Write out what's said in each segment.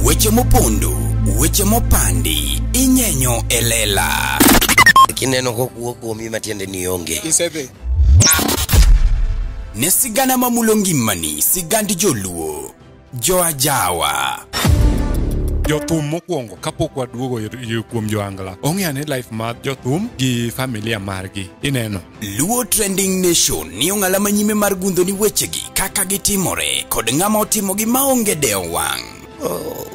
Weche mopondo, weche mopandi, inyenyo elela. Kineno kokuo kuomi matiende ni onge. Isebe. Ne sigana mamulongi mani, sigandi joluo, jo ajawa. Jothum mokwongo kapok waduogo kuom joangla. Ong'eane life mar jothum gi familia margi. Ineno. Luo Trending Nation ni ong'ala manyime mar gundo ni wechegi kaka gitimore kod ng'ama otimo gi maonge deo wang'.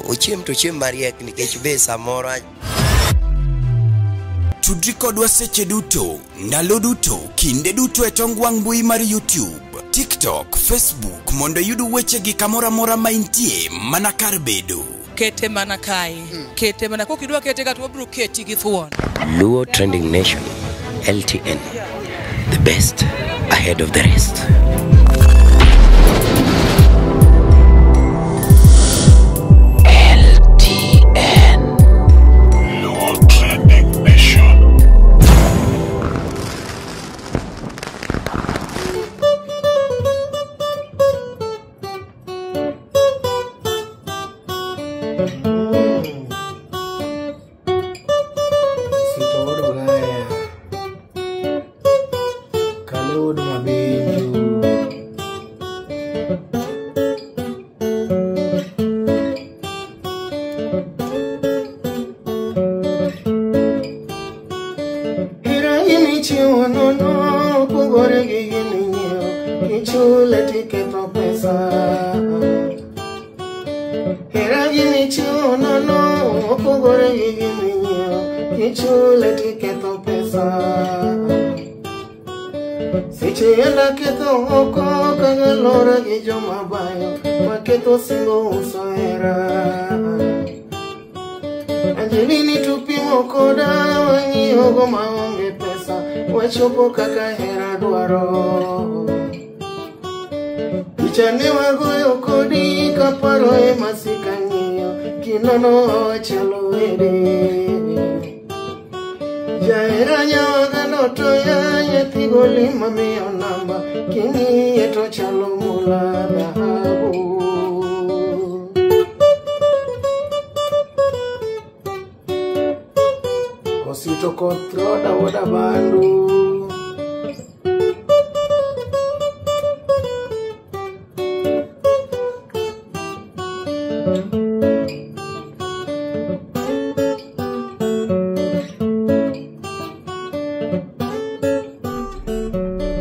Ochiem to chiem mariek nikech be samoro. Tudri kodwa seche duto, ndalo duto, kinde duto e tong wang' mbui mar YouTube, TikTok, Facebook mondo yudu wechegi kamora mora maintie mana kar bedo. Kete mana kai. Kete mana kokidwa kete ka to bro keti gi thuon. Luo Trending Nation, LTN. The best ahead of the rest.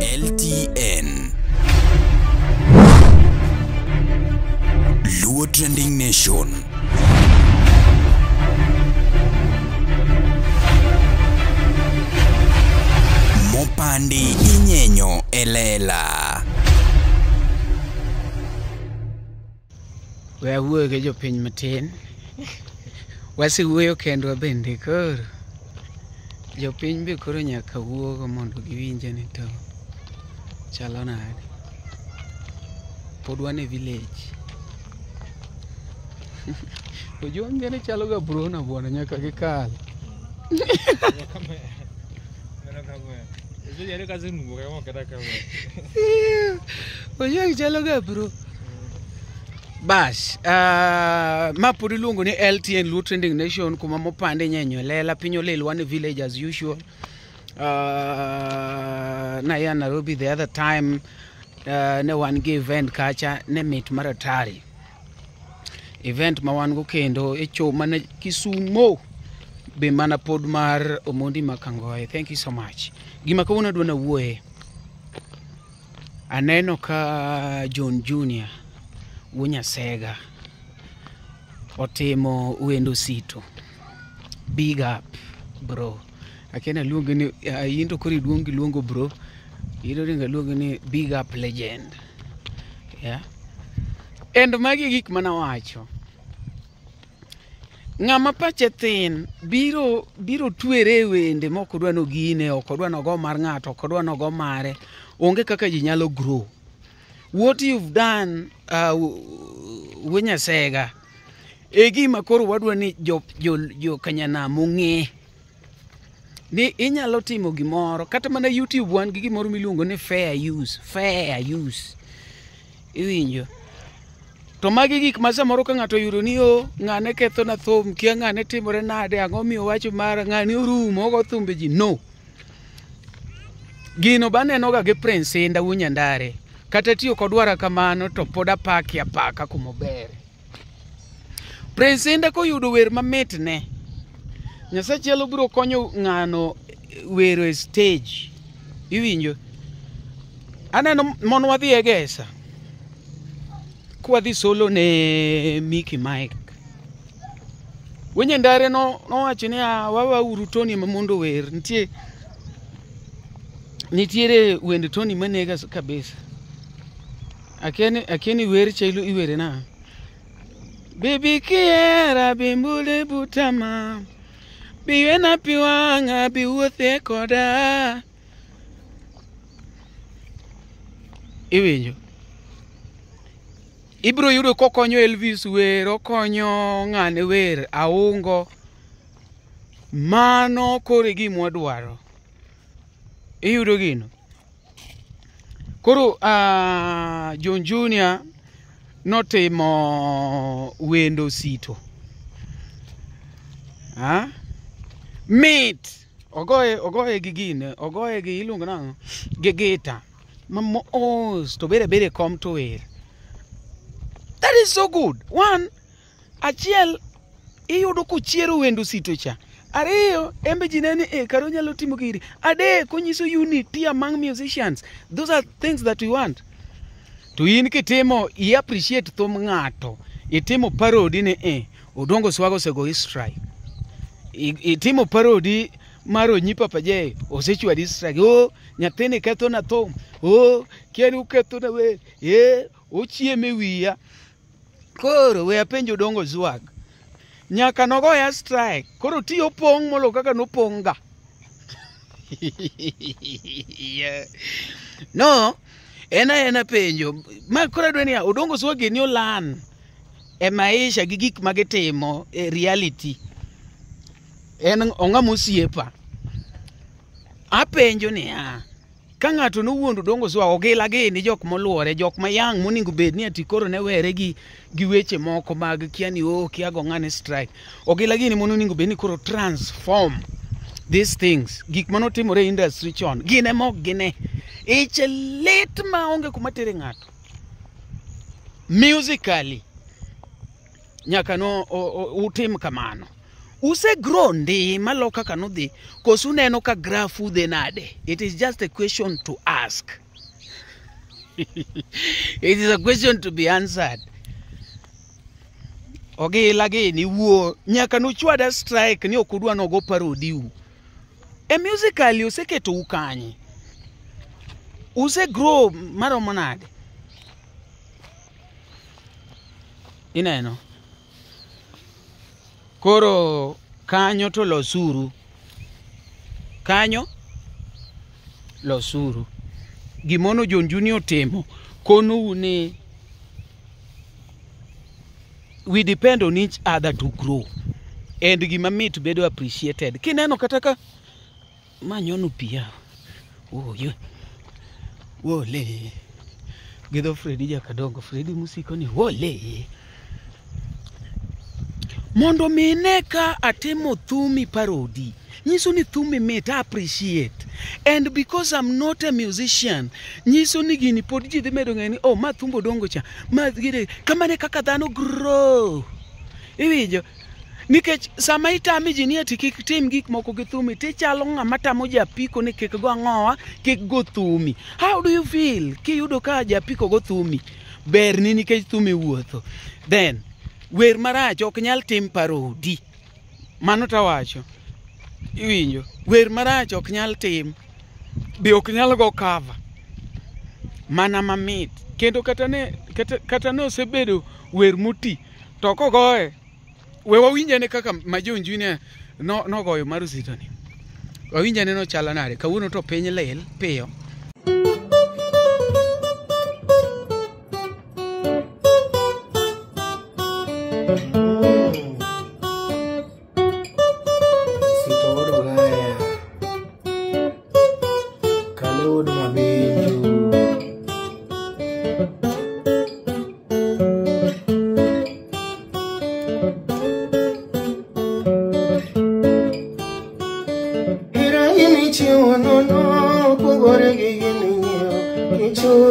LTN Luo Trending Nation. Mopandi inyenyo elela. Wuoyo gi jopiny matin. Wasiwuoyo kendo bende koro. Jopiny be koro nyaka wuogo mondo giwinje ni to chalo nade. Pod wan e village. Ojuonge ni chalo ga brona buona nyaka gikal. Ojuonge chalo ga bro. Bas, ma pod iluongo ni LTN Luo Trending Nation kuma mopande nyenyo lela piny olil one village as usual. Na ya Nairobi the other time ne wan gi event kacha ne mit maratari. Event ma wan go kendo e cho mana Kisumo be mana pod mar Omondi Makangoe. Thank you so much. Gima kawuono adwa na wuoye. Aneno ka John Junior Wunya Sega otimo wendo sito. Big up bro. Akena luongo ni yindo kori luongo bro. Yindo ringa luongo ni big up legend. Yeah. And magi gik mana wacho. Ng'ama pache thin biro twere wende moko dwa no gine, ok odwa no go mar ng'ato, ok odwa no go mare. Onge kaka ji nyalo grow. What you've done Wunya Sega e gima koro wadwa ni jo kanyana mung'e ni inyalo timo gimoro kata mana YouTube wan gi gimoro miluongo ni fair use iwinjo To magi gik ma samoro ka ng'ato yudo ni ng'ane ketho na thum, kia ng'ane timore nade, ang'o miyo wacho mara, ng'ane orumo go thumbe ji. No. Gino baneno ga gi Prince Indah Wunyandare. Kata tiyo kodwara kamano to pod apaki apaka kumobere. Prince Indah koyudo wer mamit ne. Nyasachielo biro konyo ng'ano wero e stage. Iwinjo? Aneno mon wadhi e gesa. Kwadhi solo ne Mickey Mike. Wunyandare nowacho ni wawa uru Tony mamondo wer. Nitiere wend Tony manega kabisa. Akeni wer chailu iwere na. Baby kiera bimbule butama. Biwe na piwanga biwothe koda. Iwinjo. Ibro yudo kokonyo Elvis wer, okonyo ng'ane wer, aungo. Mano kore gimwa dwaro. Iyudo gino. Koro John Junior notimo wendo sito. Meet. Ogoye gi gine. Ogoye gi iluongo nang'o? Gi gita. To bere kom to wer. That is so good. One, achiel, iyudo kuchiero wendo sito cha. Ariyo, embe jinene karo nyalo timo giri. Adek, konyiso unity among musicians. Those are things that we want. To in kitimo, I appreciate thum ng'ato. Itimo parody ne Odongo Swago sego strike. Itimo parody maro nyipa paje osechwa distrike. Nyathini ketho na thum. Kiani uketho na we. Ochieme wiya. Koro we apenjo Odongo Swag. Nyaka nogoya strike. Koro ti opong' molo kaka nopong' ga. No, ena penjo. Ma kora dweni ya Odongo Swag ni olan e maisha gi gik magitimo e reality. En ong'ama osiepa. Apenjo ni ka ng'ato nowuondo Odongo Swag ogila gini jok moluore, jok mayang moningo bed ni ati koro ne were gi weche moko mag kiani kiago ng'ane strike. Ogila gini moningo bed ni koro transform these things. Gik manotimore industry chon. Gine mok gine. Iche lit maonge kuma tere ng'ato. Musically. Nyaka no utim kamano. Use grow ndi malo kaka no dhi kosu neno ka graph udhe nade. It is just a question to ask. It is a question to be answered. Ogila gini wuo nyaka no chwada strike ni okudwa no go parody u. E musically useketo ukanye. Use grow maromo nade. Ineno. Koro kanyo to losuru. Kanyo losuru. Gimono John Junior temo kono une we depend on each other to grow and gima mit bedo appreciated. Kineno kataka manyonu pia. Yo. Wole. Gido Freddy Jakadongo. Freddy musiko ni wole. Mondo mineka atemo thumi parody. Nyiso ni thumi mit appreciate. And because I'm not a musician, nyiso ni gini pod ji dhi medo ng'eni, ma thumbo Odongo cha. Ma gide kamane kaka dhano grow. Iwinjo? Nikech sama itami ji ni ati kik tim gik moko gi thumi, tichalo ng'ama tamo japiko ni kik go ang'owa, kik go thumi. How do you feel kiyudo ka japiko go thumi? Ber ni nikech thumi wuotho. Then wer marach ok nyal tim parody. Mano tawacho. Iwinjo? Wer marach ok nyal tim. Be ok nyal go cover. Mana mamit. Kendo kata ne osebedo wer muti. To kogoye. We wawinjane kaka ma John Junior no goyo mar sitoni. Wawinjane no chala nade. Kawuono to piny lel piyo.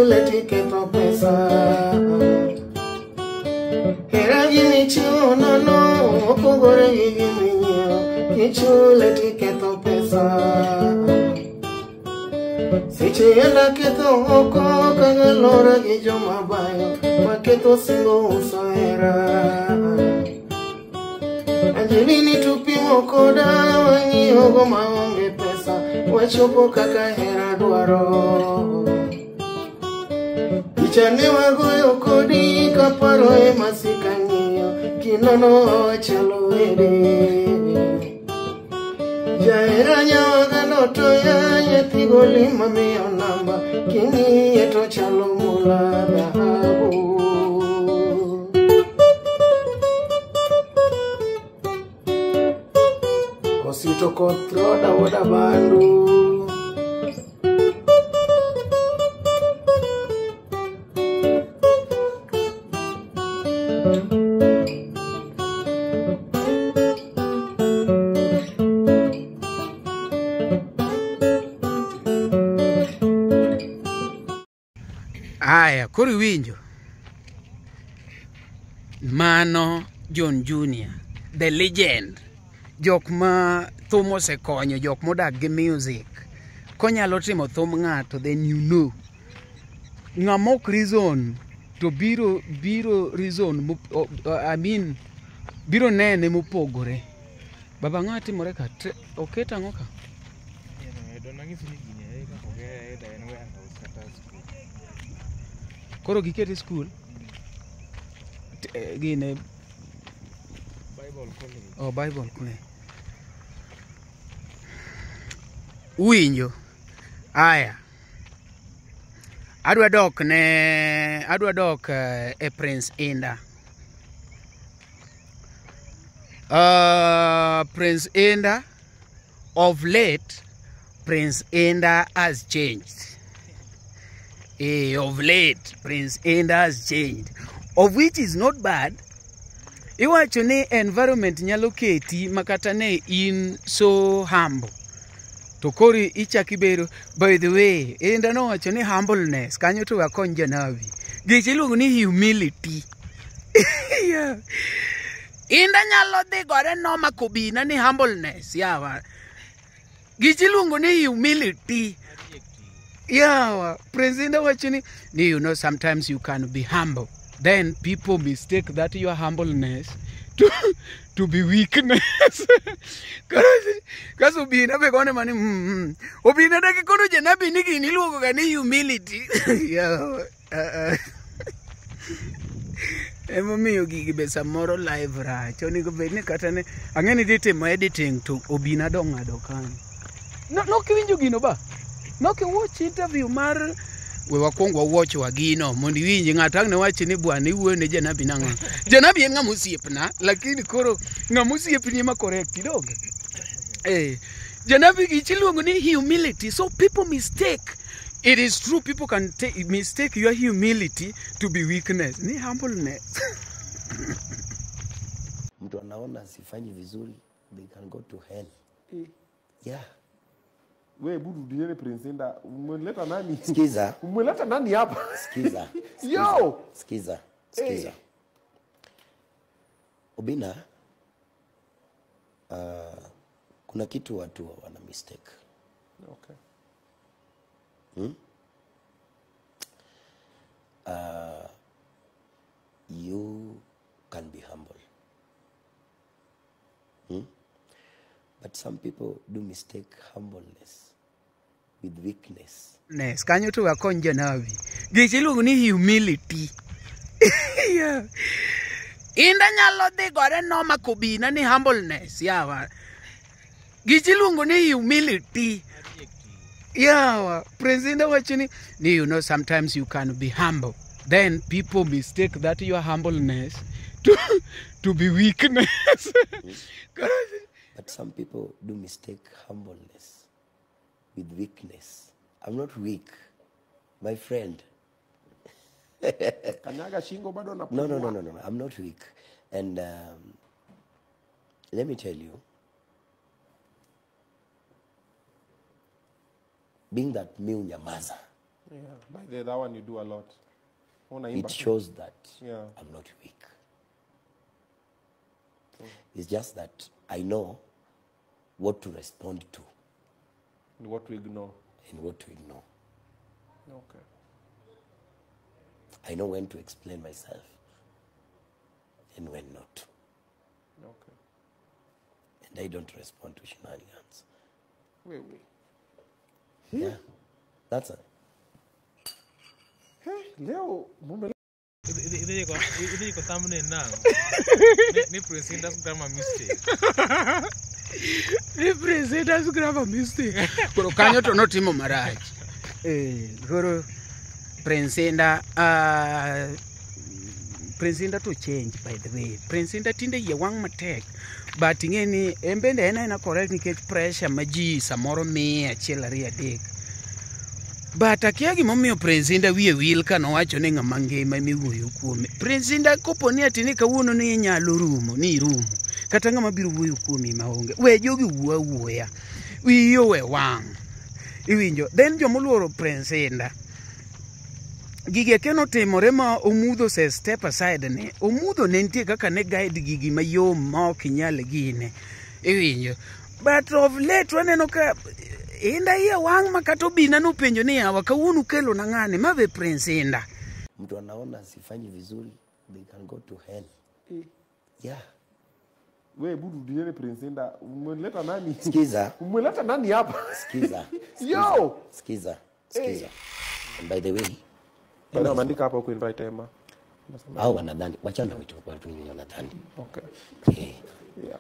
kichule tiketo pesa. Hera gini chuo nono, opogore gigi minyio, kichule tiketo pesa. Seche enda ketho oko kagalora gi joma bayo, maketo singo uso hera. Angelini tupimo koda wang'iyo go maonge pesa, wachopo kaka hera dwaro. Pichane wagoyo kodi kaparo e masika ng'iyo, kinono chalo wede. Jahera nyawaga noto ya nyethi goli mamiyo namba, king'iye to chalo mula dhahabu. Osito koth roda woda bandu. Aya, kori winjo. Mano John Junior, the legend. Jok ma thum osekonyo, jok modak gi music. Konyalo timo thum ng'ato, then you know. Ng'amok reason to biro reason, I mean, biro nene mopogore. Baba ng'a timore ka, oket ang'o ka? Koro gikete school? Gine Bible college. Oh, Bible college. Winjo. Aya. Adwa dok e Prince Indah. Prince Indah, of late, Prince Indah has changed. Of late, Prince Indah has changed. Of which is not bad. Iwacho ni environment nyalo keti makata ne in so humble. To kori ichaki bedo. By the way, Indah no wacho ni humbleness kanyo to wakon janabi. Gichi iluongo ni humility. Yeah. Indah nyalo dhi gore no makobina ni humbleness. Yawa. Gichi iluongo ni humility. Yeah, Prince Indah wacho ni, you know, sometimes you can be humble. Then people mistake that your humbleness to be weakness. Because obina be gone mani obina daki kono janabi nigi niluongo ga ni humility. Yeah. Emomiyo gigi be samoro live rach. Onego bed ni kata ne ang'eni dhi timo editing to obina dong' ng'ado kanyo. No kiwinjo gino ba? No kiwatch interview mar we wakwongo watch wagino mondo iwinji ng'ato ang' ne wachi ni bwana iwuoyo ne janabi nang'o. Janabi en ng'ama osiepna, lakini koro ng'ama osiepni ema correct idonge. Janabi gichi luongo ni humility. So people mistake. It is true, people can mistake your humility to be weakness. Ni humbleness. Mtu anaona sifanyi vizuri, they can go to hell. Yeah. We budu diene Prince Indah, umeleta nani? Skiza. Umeleta nani hapa? Skiza. Yo! Skiza. Obina, kuna kitu watu wana mistake. Okay. You can be humble. But some people do mistake humbleness with weakness. Kanyo to wakon janabi. Gichi luongo ni humility. Yeah. Indah nyalo dhi gore no makobina ni humbleness. Yawa. Gichi luongo ni humility. Yeah, Prince Indah wacho ni, you know, sometimes you can be humble. Then people mistake that your humbleness to be weakness. But some people do mistake humbleness with weakness. I'm not weak, my friend. Kanyaga shingo bado na No. I'm not weak. And let me tell you, being that mi unyamaza, Yeah, by that one you do a lot. It shows that Yeah. I'm not weak. It's just that I know what to respond to And what to ignore. and what to ignore. Okay. I know when to explain myself and when not. Okay. And I don't respond to shenanigans. Wait. Yeah, that's it. Hey, Leo, mume Ini iko thumbnail now. Ni President's grammar mistake. Ni President's grammar mistake. Koro kanyo to notimo marach. Koro President to change, by the way. President tinde ye wang matek. But ingeni embende ena correct nikech pressure maji samoro miye achiel ariyo adek. But akia gimomiyo President wiye wil ka nowacho ni ng'ama ngima miwuoyo kuome. President kopo ni atini kawuono ni inyalo rumo ni irumo. Kata ng'ama biro wuoyo kuomi maonge. We jogi wuoya. Wiyo we wang'. Iwinjo. Then jomoluoro President. Gige keno timore ma omudho se step aside ne. Omudho ne nitie kaka ne guide gigi mayom ma ok inyal gine. Iwinjo. But of late waneno ka Indah iye wang' makata obina nopenjo ni yawa kawuono kelo na ng'ane ma be Prince Indah. Mtu anaona sifanyi vizuri, they can go to hell. Yeah. we budu diene Prince Indah, umeleta nani? Skiza. Umeleta nani hapa? Skiza. Yo! Skiza. And by the way, Bana maandika hapa ku invite Emma. hao wanadhani wachana wetu watu wengi wanadhani. Okay. Yeah.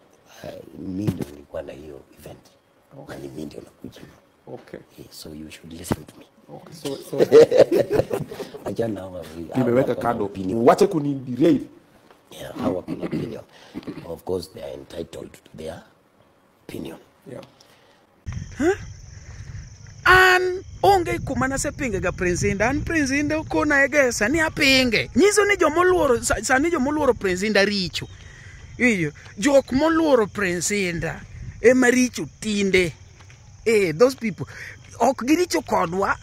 Mimi ndio nilikuwa na hiyo event. Okay. Na mimi ndio nakuja. Okay. So you should listen to me. Okay. So Wachana hao. nimeweka kando. Wache kuniderail. Yeah, our opinion. Of course, they are entitled to their opinion. Yeah. An onge kuma nasepinge ga Prince Indah. An Prince Indah kona egesa ni apinge. Nyiso ni jomoluoro sani jomoluoro Prince Indah richo. Iyo jok moluoro Prince Indah ema richo tinde. Those people ok giricho kodwa.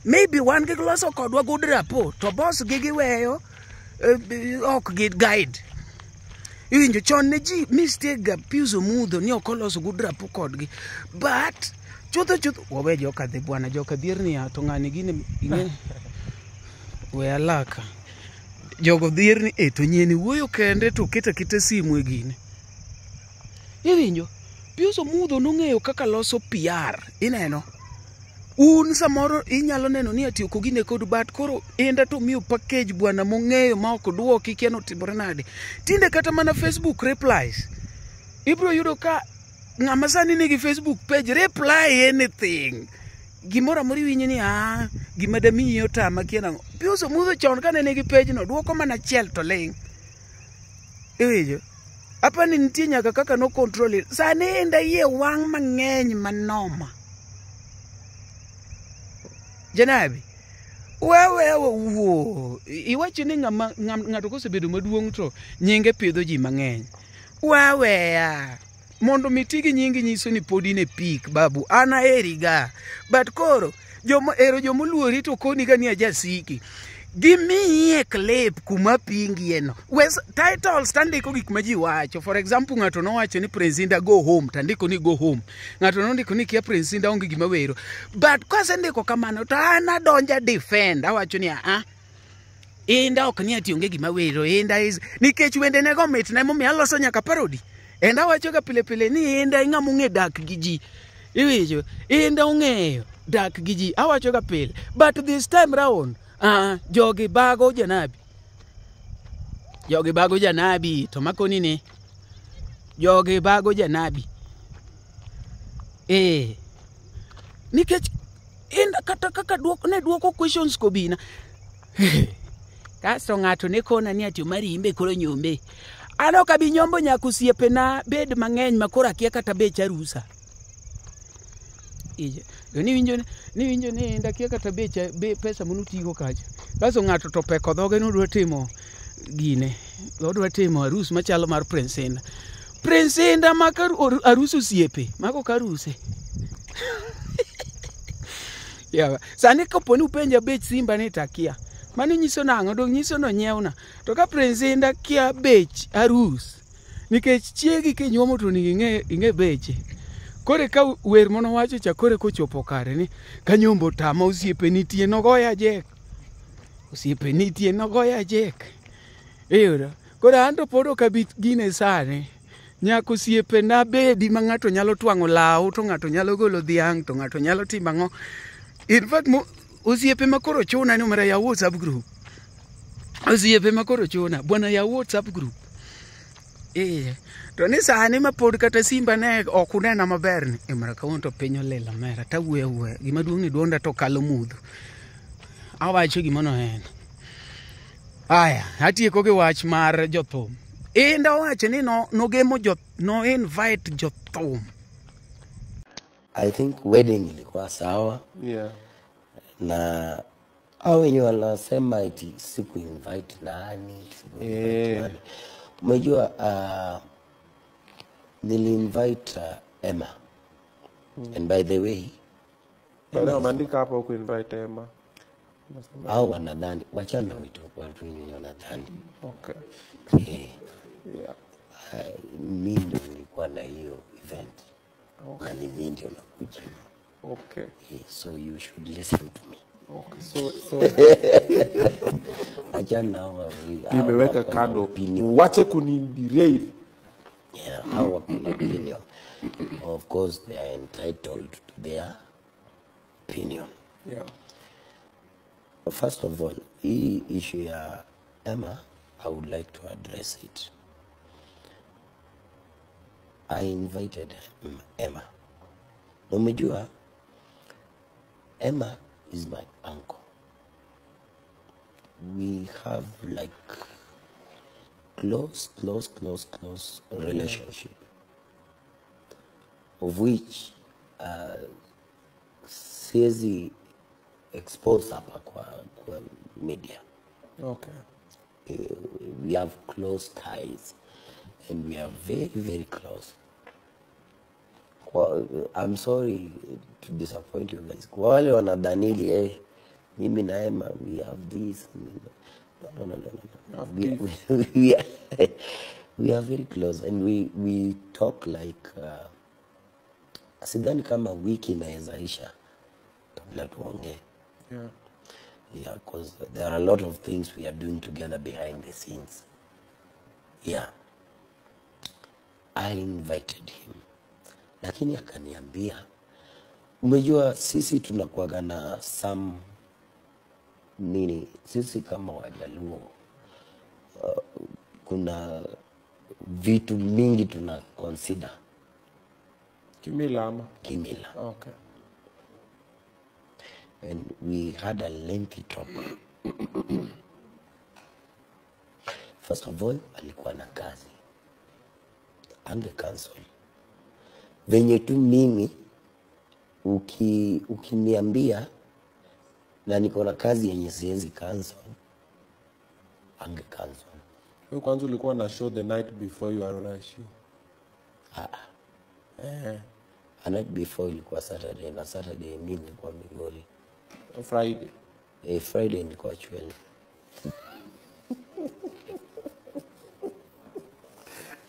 Maybe one gi loso kodwa good rapport to boss gi giweyo ok gid guide. Iwinjo chon ne ji mistake ga piuso mudho ni ok oloso good rapport kodgi. But chutho wawe joka dhi bwana joka dhirni ya to ng'ani gine we alaka jogo dhirni to nyieni wuoyo kende to kita simu e gine. Iwinjo piuso mudho nong'eyo kaka loso PR. Ineno un samoro inyalo neno ni atiyo kogine kod bat koro Indah to miyo package bwana mong'eyo ma ok duoki kiano timore nade. Tinde kata mana Facebook replies ibro yudo ka ng'ama sani nigi Facebook page reply anything. Gimora mori winyi ni gima dami yo tama kiena. Piuso mudho chon kane nigi page no duoko mana chiel to ling. Iwinjo. Apa ni nitie nyaka kaka no control it. Sani Indah iye wang' mang'eny manoma. Janabi, wewe iwacho ni ng'ato kosebedo maduong' to nyinge pidho ji mang'eny. Wewe mondo mitigi nyingi nyiso ni pod in e peak babu. Ana eriga. But koro jomoluori to koni ga ni ajasiki. Gimiye clip kuma pingi eno. Wes titles tandiko gik ma ji wacho. For example, ng'ato nowacho ni Prince Indah go home, tandiko ni go home. Ng'ato nondiko ni kia Prince Indah onge gima wero. But kose ndiko kamano to ana donja defend. Awacho ni Indah ok ni ati onge gima wero. Indah is nikech wende nego mit na momi aloso nyaka parody. Enda wacho ga pile ni Indah ng'ama ong'e dak gi ji. Iwijo Indah ong'eyo dak gi ji. Awacho ga pile. But this time round jogi bago janabi. Jogi bago janabi. To makoni ne. Jogi bago janabi. Nikech Indah kata kaka duoko questions kobina. Kasto ng'ato ne kona ni ati mari imbe koro nyombe. Ano kabi nyombo nyakusiepe na bed mang'eny makora kia kata becha rusa. Ni winjo ni Indah kia kata becha pesa munutigo kacha. Kaso ng'ato to peko dhoge no dwa timo gine. Odwa timo arus machalo mar Prince Indah. Prince Indah maka arus osiepe. Mako karuse. Yeah. Sani kaponi upenja bech Simba ni takia. Mano nyiso nang'o dong nyiso no nyiewna. To ka Prince Indah kia bech arus. Nikech chiegi kinyuomo to ni ing'e beche. Kore ka wer mono wacho cha kore kochopo kare ni kanyombo tama osiepe nitie nogoya jek. Osiepe nitie nogoya jek. Iyudo. Kore anto podo kabit gine sani. Nyako osiepe na bedi ma ng'ato nyalo twang'o law to ng'ato nyalo golo dhiang' to ng'ato nyalo timo ang'o. In fact osiepe makoro chuna ni umara ya WhatsApp group. Osiepe makoro chuna bwana ya WhatsApp group. To ni sani ma pod kata Simba ne ok unena maber ni imara kawuono to piny olela mera ta wuye gima duong' ni duonda to kalo mudho. Awacho gimono en. Aya, atieko gi wach mar jothum. Indah owacho ni no invite jothum. I think wedding ilikuwa sawa. Yeah. Na au wenye wanasema eti siku invite nani, siku invite nani. Umejua nili invite Emma. And by the way, Bado maandika hapa ku invite Emma. au wanadhani wachana vitu kwa watu wenye wanadhani. Okay. Yeah. Mimi ndio nilikuwa na hiyo event. Na ni mimi ndio nakuja. Okay. So you should listen to me. Okay. So achana hawa nimeweka kado. Wache kuniderail. Yeah, our opinion. Of course, they are entitled to their opinion. Yeah. First of all, hii issue ya Emma, I would like to address it. I invited Emma. Umejua, Emma is my uncle. We have like close relationship, of which siwezi expose hapa kwa media. Okay. We have close ties and we are very close. I'm sorry to disappoint you guys. Kwa wale wanadhanili mimi na Emma we have this. No. We are very close and we talk like sidhani kama wiki inaweza isha kabla tuongee. Yeah, because there are a lot of things we are doing together behind the scenes. Yeah. I invited him. Lakini akaniambia, umejua sisi tunakuwaga na sisi kama Wajaluo, kuna vitu mingi tuna consider. Kimila ama? Kimila. Okay. And we had a lengthy talk. First of all, alikuwa na kazi. Ange cancel. Venye tu mimi, ukiniambia na niko na kazi yenye siwezi cancel, ange cancel. Wewe kwanza ulikuwa na show the night before you are on show. A night before ilikuwa Saturday, na Saturday mimi nilikuwa Migori. Friday. Friday nilikuwa Chwele.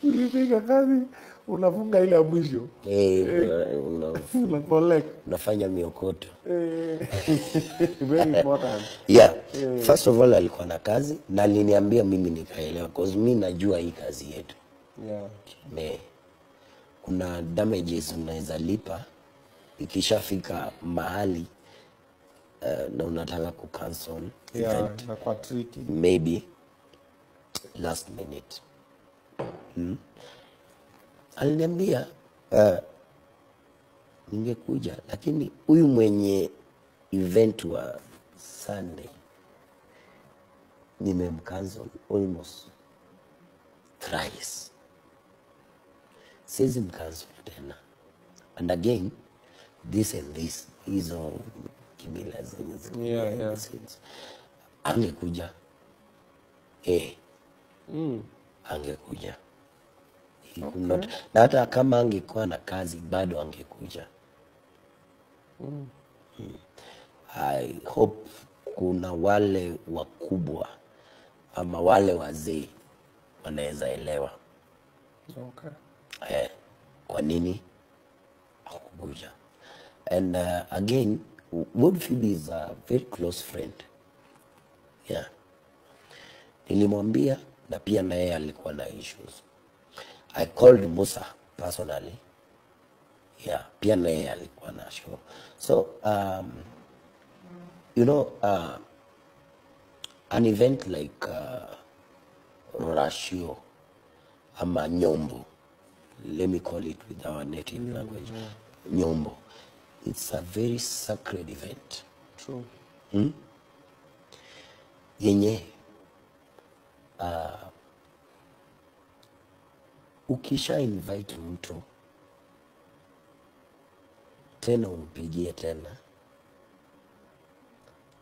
Ulipiga kazi, unafunga ile ya mwisho. Unafanya miokoto. Very important. Yeah. First of all alikuwa na kazi na aliniambia mimi nikaelewa because mimi najua hii kazi yetu. Yeah. Kuna damages unaweza lipa ikishafika mahali na unataka kucancel event. Na kwa tricky. Maybe last minute. Aliniambia ningekuja lakini huyu mwenye event wa Sunday nimemcancel almost thrice. Siwezi mcancel tena. And again, this and this is all kimila zenye. Yeah. Angekuja. Angekuja. Okay. Na hata kama angekuwa na kazi bado angekuja. I hope kuna wale wakubwa ama wale wazee wanaweza elewa kwa nini hakukuja. And again, Woodfield is a very close friend. Yeah. Nilimwambia na pia na yeye alikuwa na issues. I called Musa personally. Yeah, pia na yeye alikuwa na show. So, you know, an event like Ratio ama Nyombo, let me call it with our native language, Nyombo. It's a very sacred event. True. Yenye ukisha invite mtu tena umpigie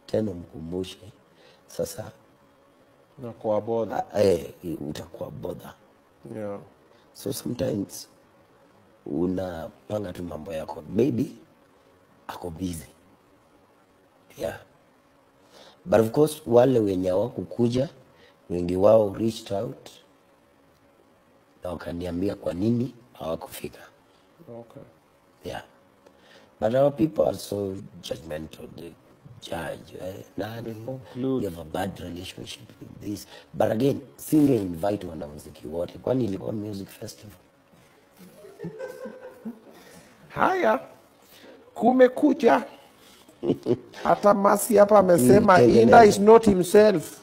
tena umkumbushe, sasa Unakuwa bother. utakuwa bother. Yeah. So sometimes unapanga tu mambo yako, maybe ako busy. Yeah. But of course wale wenye hawakukuja wengi wao reached out na wakaniambia kwa nini hawakufika. Okay. Yeah. But our people are so judgmental. They judge. You have a bad relationship with this. But again, singe invite wanamuziki wote. Kwani ilikuwa music festival. Haya. Kumekucha. Hata Masi hapa amesema Indah is not himself.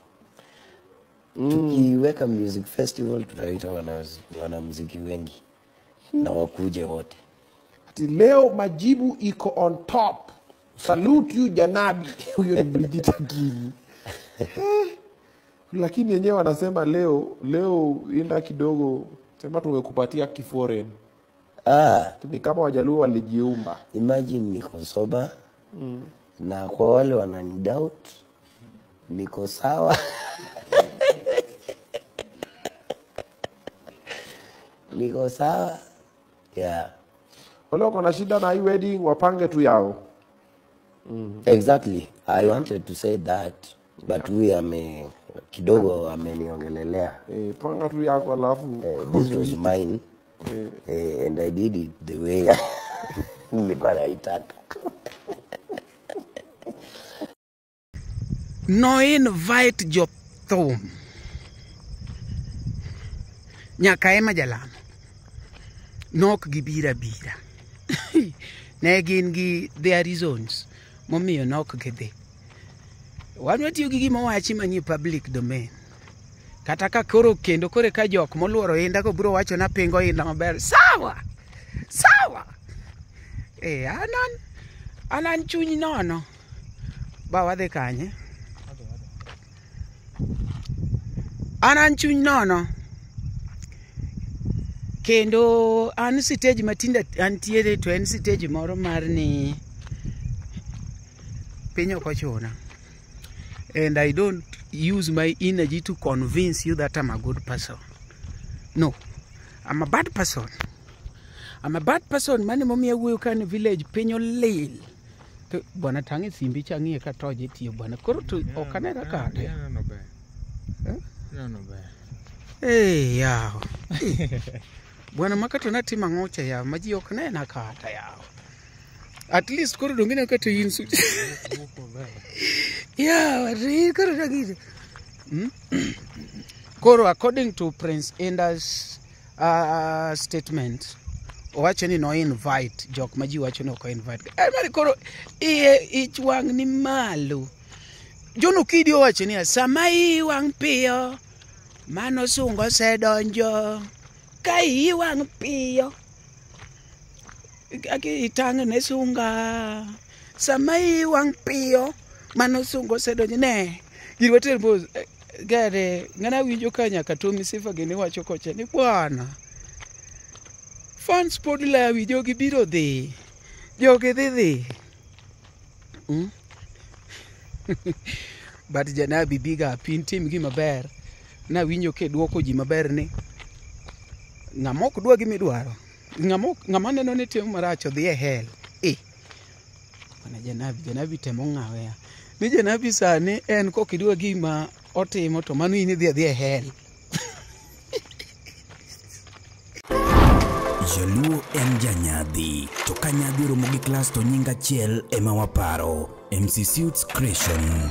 Tukiweka music festival tutaita wanamuziki wengi na wakuje wote. Ati leo majibu iko on top. Salute you Janabi. Huyo ni Bridget Gini. Lakini yenyewe wanasema leo Indah kidogo sema tumekupatia kiforeign. Ni kama Wajaluo walijiumba. Imagine niko soba. Na kwa wale wanani doubt niko sawa. Niko sawa. Yeah. Wale wako na shida na hii wedding wapange tu yao. Exactly. I wanted to say that, but we kidogo ameniongelelea. Panga tu yako alafu This was mine. And I did it the way nilikuwa naitaka. No invite Jothum nyaka ema jalamo nok gibira ne gin gi their reasons momiyo nok gidhi. Wan watiyo gi gima wachi manie public domain, kata ka koro kendo kore ka jok moluoro Indah ko biro wacho na pingo Indah maber, sawa anan chuny nono ba wadhi kanye. Anan chuny nono kendo an stage matinda antiere to en stage moro mar ni piny ok ochuna, and I don't use my energy to convince you that I'm a good person. No, I'm a bad person. I'm a bad person. Mani momi awuoyo kan village piny olil to bwana tangi simbi changie ka toje tiyo bwana koro to okanera kate. Yao. Bwana makato natima ngocha ya maji ok nena kata yao. At least koro dongine ka to insu. Yeah, koro dagide. Koro according to Prince Indah's statement, owacho ni no invite jok maji wacho no ko invite. Mari koro ich wang ni malo. Jono kidi owacho ni sama iwang piyo mano sungo sedonjo ka iwang piyo aki itang ne sunga sama iwang piyo mano sungo sedonjo ne girwater boss gare ngana winjo kanya katomi sifa gene wacho kocha ni bwana fans pod la winjo gibiro dhi joge dhi but Janabi biga pin team gi maber na winjo ke duoko ji maber ni ngamok dua gi midwaro ngama neno ni tim maracho dhi e hell Mana janabi temo ng'awe. Ni janabi sani en kokidwa gima otimo to mano in idhi e hell. Jaluo en janyadhi, to ka nyadhi romo gi klas to nying achiel ema waparo, MC Suits Creation.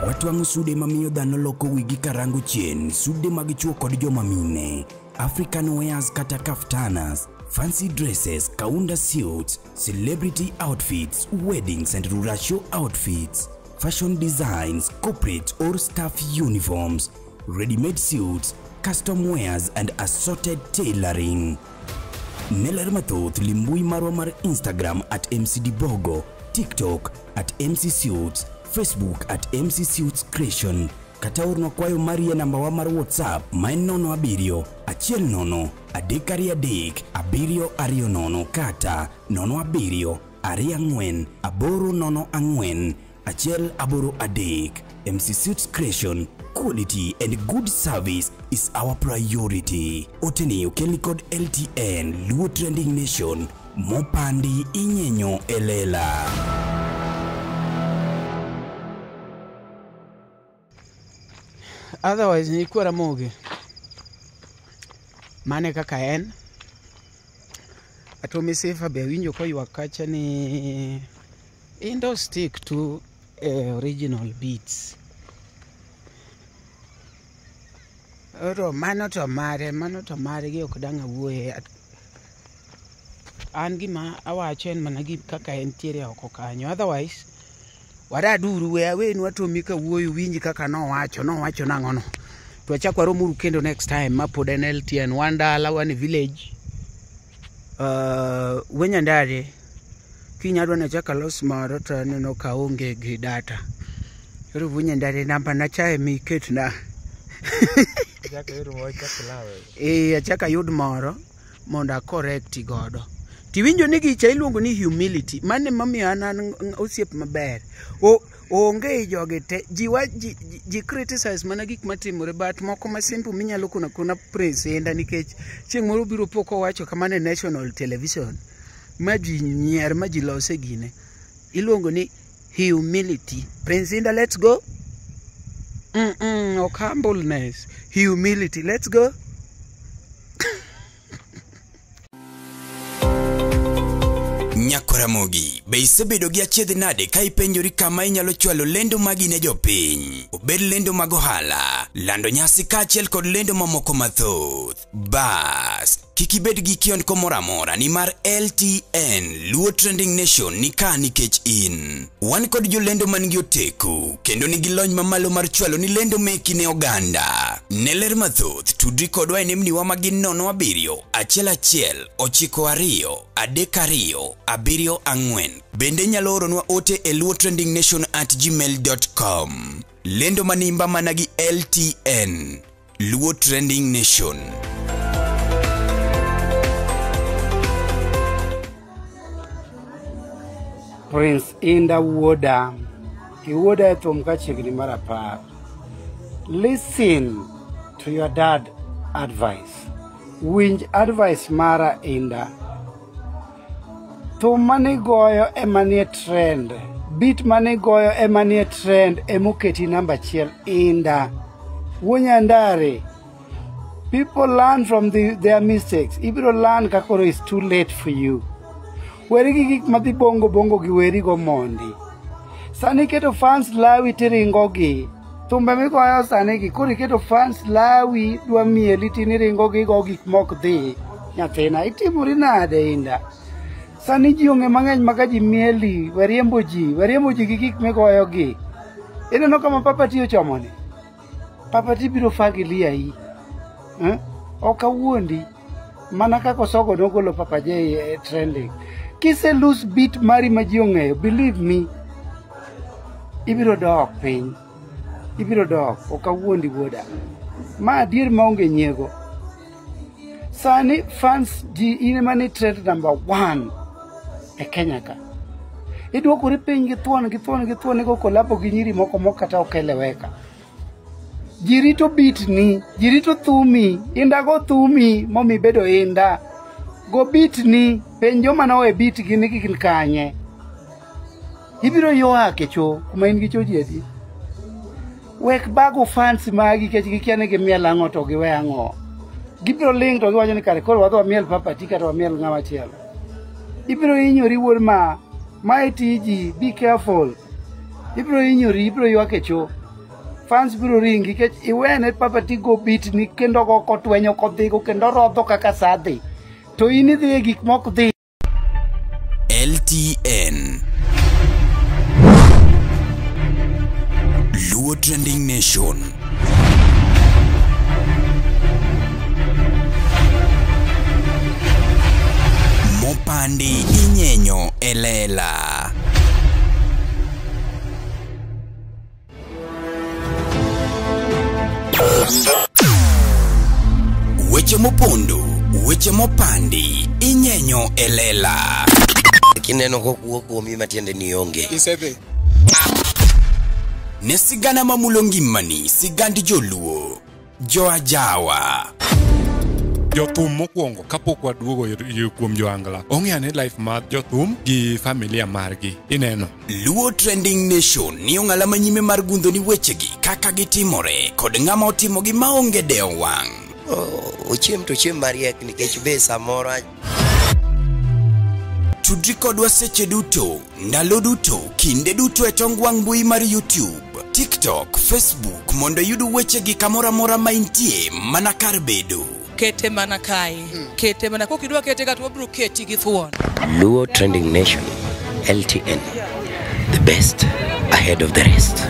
Watwang'o sude mamiyo dhano loko wigi karango chien, sude mag chuo kod joma mine, African wears kata kaftanas, fancy dresses, kaunda suits, celebrity outfits, weddings and rural show outfits, fashion designs, corporate or staff uniforms, ready-made suits, custom wears and assorted tailoring. Neler mathoth limbui marwa mar Instagram at MCDbogo, TikTok at MCSuits, Facebook at MCSuits Creation. Kata urno kwayo marie namba wa mar WhatsApp maen 07 10 3 7 kata 07 24 804 183. MC Suits Creation. Quality and good service is our priority. Oteni ukeli code LTN Luo Trending Nation. Mopandi inyenyo elela. Otherwise ni kwa Ramogi. Mane kaka en. Atomi sefa be winjo ko yuakacha ni Indah stick to original beats. Oro mano to mare gi okdanga wuoye. An gima awachen mana gi kaka entiere oko kanyo. Otherwise wada duru we nwatomi ka wuoyo winji kaka nowacho nang'ono. To achakwa romuru kendo next time mapod en LTN Wandala one village. Wenyandare kinyadwa na chaka los maro to neno kaonge gi data. Oro wenyandare namba na chae mi ketna. Achaka yud moro monda correct godo. Tiwinjo ni gicha iluongo ni humility. Mane mami an osiep maber. Onge joge te ji criticize mana gik matimore but moko masimple minyalo kuna praise enda nikech chieng' moro biro poko wacho kamane national television maji nyier maji lose gine. Iluongo ni humility. Prince Indah, let's go. Ok humbleness. Humility. Let's go. Nyakoramogi, be isebedo gi achiedh nade ka ipenjori kama inyalo chwalo lendo magi ne jopiny. Obed lendo mag ohala, lando nyasi kaachiel kod lendo mamoko mathoth. Bas, kik ibed gi kionko moro amora nimar LTN Luo Trending Nation ni ka nikech in. Wan kod jolendo man gi oteku kendo nigi lony mamalo mar chwalo ni lendo meki ne oganda. Ne ler mathoth tudri kodwa e nembniwa magin 07 11 92 32 74. Bende nyalo oronwa ote e luotrendingnation@gmail.com. Lendo manimba managi LTN Luo Trending Nation. Prince Indah Woda Iwoda etomka chigni marapar. Listen to your dad advice. Winj advice mara Indah. Thum mane goyo emanie trend. Beat mane goyo emanie trend emoketi namba 1 Indah. Wunyandare. People learn from their mistakes. Ibiro learn kakoro is too late for you. Weri gik madhi bongo gi weri go mondi. Sani keto fans lawi tiringo gi. Thumbe migoyo sani gi kuri keto fans lawi dwa mieli tiniringo gi go gik mok dhi. Nyathina itimuri nade Indah. Sani ji onge mang'eny maka ji mieli, weriembo ji gi gik migoyo gi. Ineno kama papa ti ochomoni. Papa ti biro fagili ahi. Oka wuondi. Mana kako sogo nogolo papa je trending. Kise lose beat mari ma ji ong'eyo, believe me, ibiro dok piny. Ibiro dok, oka wuondi Woda. Ma adier maonge nyiego. Sani fans ji ine mani trend number 1 e Kenya ka. Iduokori piny gi thuon nego kolabo gi nyiri moko kata okeleweka. Jirito beat ni, jirito thumi, Indah go thumi, momi bedo Indah. Go beat ni, penjo manowe beat gini gin kanye. ibiro yoa kecho kuma in gi choji edi. Wek bago fans magi kech gikiane gi miel ang'o to giwe ang'o. Gibiro ling to giwacho ni kare koro wadwa miel papa tika to miel ng'ama chielo. Ibiro hinyori wuod ma tiji, be careful. Ibiro hinyori, ibiro ywa kecho. Fans biro ringi kech iwene papa tigo beat ni kendo go kotwenyo kodhigo kendo rodho kaka sadhi. To in idhi e gik mok dhi. LTN Luo Trending Nation. Mopandi inyenyo elela. Weche mopondo, weche mopandi inyenyo elela. Kineno kokuo kuomi matiende ni onge. Isebe. Ne sigana mamulo ngimani, sigandi joluo, joajawa. Jothum mokwongo kapok waduogo kuom joangla. Ong'e life mar jothum gi familia margi. Ineno. Luo Trending Nation ni ong'ala manyime mar gundho ni wechegi kaka gitimore kod ng'ama otimogi maonge deo wang'. Ochiem to chiem mariek nikech be samoro. Tudri kodwa seche duto, ndalo duto, kinde duto e tong wang' mbui mar YouTube, TikTok, Facebook mondo yudu wechegi kamora mora maintie mana kar bedo. Kete mana kae. Kete mana kokidwa kete ka to wabro keti gi thuon. Luo Trending Nation, LTN, the best ahead of the rest.